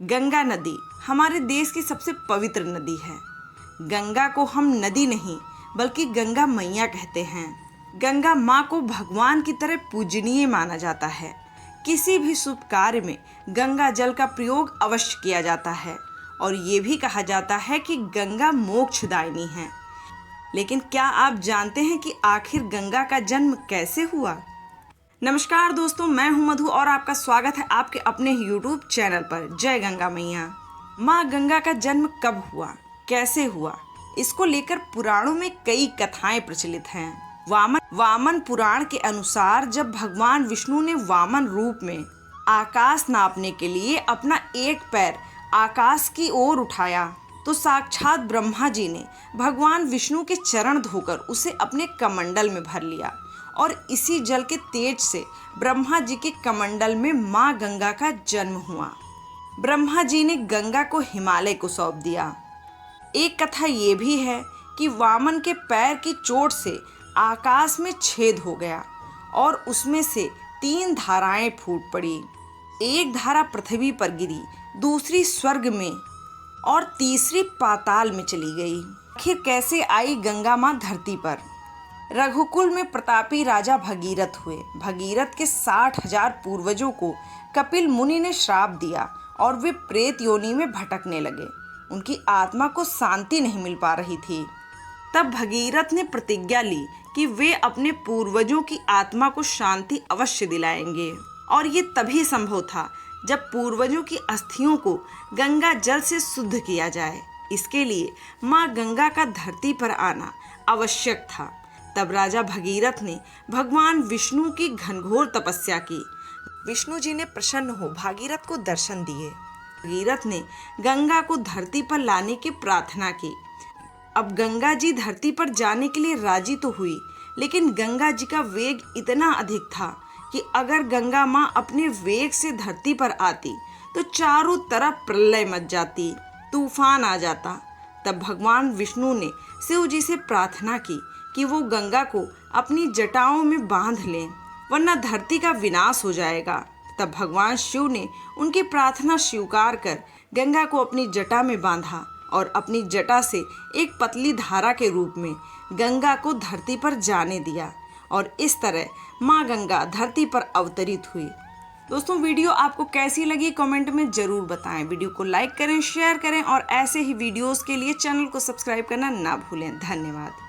गंगा नदी हमारे देश की सबसे पवित्र नदी है। गंगा को हम नदी नहीं बल्कि गंगा मैया कहते हैं। गंगा माँ को भगवान की तरह पूजनीय माना जाता है। किसी भी शुभ कार्य में गंगा जल का प्रयोग अवश्य किया जाता है और ये भी कहा जाता है कि गंगा मोक्षदायिनी है। लेकिन क्या आप जानते हैं कि आखिर गंगा का जन्म कैसे हुआ? नमस्कार दोस्तों, मैं हूं मधु और आपका स्वागत है आपके अपने YouTube चैनल पर जय गंगा मैया। माँ गंगा का जन्म कब हुआ, कैसे हुआ, इसको लेकर पुराणों में कई कथाएं प्रचलित हैं। वामन पुराण के अनुसार जब भगवान विष्णु ने वामन रूप में आकाश नापने के लिए अपना एक पैर आकाश की ओर उठाया तो साक्षात ब्रह्मा जी ने भगवान विष्णु के चरण धोकर उसे अपने कमंडल में भर लिया और इसी जल के तेज से ब्रह्मा जी के कमंडल में माँ गंगा का जन्म हुआ। ब्रह्मा जी ने गंगा को हिमालय को सौंप दिया। एक कथा ये भी है कि वामन के पैर की चोट से आकाश में छेद हो गया और उसमें से 3 धाराएं फूट पड़ी। एक धारा पृथ्वी पर गिरी, दूसरी स्वर्ग में और तीसरी पाताल में चली गई। आखिर कैसे आई गंगा माँ धरती पर? रघुकुल में प्रतापी राजा भगीरथ हुए। भगीरथ के 60,000 पूर्वजों को कपिल मुनि ने श्राप दिया और वे प्रेत योनि में भटकने लगे। उनकी आत्मा को शांति नहीं मिल पा रही थी। तब भगीरथ ने प्रतिज्ञा ली कि वे अपने पूर्वजों की आत्मा को शांति अवश्य दिलाएंगे और ये तभी संभव था जब पूर्वजों की अस्थियों को गंगा जल से शुद्ध किया जाए। इसके लिए माँ गंगा का धरती पर आना आवश्यक था। तब राजा भगीरथ ने भगवान विष्णु की घनघोर तपस्या की। विष्णु जी ने प्रसन्न हो भागीरथ को दर्शन दिए। भगीरथ ने गंगा को धरती पर लाने की प्रार्थना की। अब गंगा जी धरती पर जाने के लिए राजी तो हुई, लेकिन गंगा जी का वेग इतना अधिक था कि अगर गंगा माँ अपने वेग से धरती पर आती तो चारों तरफ प्रलय मच जाती, तूफान आ जाता। तब भगवान विष्णु ने शिव जी से प्रार्थना की कि वो गंगा को अपनी जटाओं में बांध लें, वरना धरती का विनाश हो जाएगा। तब भगवान शिव ने उनकी प्रार्थना स्वीकार कर गंगा को अपनी जटा में बांधा और अपनी जटा से एक पतली धारा के रूप में गंगा को धरती पर जाने दिया और इस तरह माँ गंगा धरती पर अवतरित हुई। दोस्तों, वीडियो आपको कैसी लगी कमेंट में ज़रूर बताएं। वीडियो को लाइक करें, शेयर करें और ऐसे ही वीडियोस के लिए चैनल को सब्सक्राइब करना ना भूलें। धन्यवाद।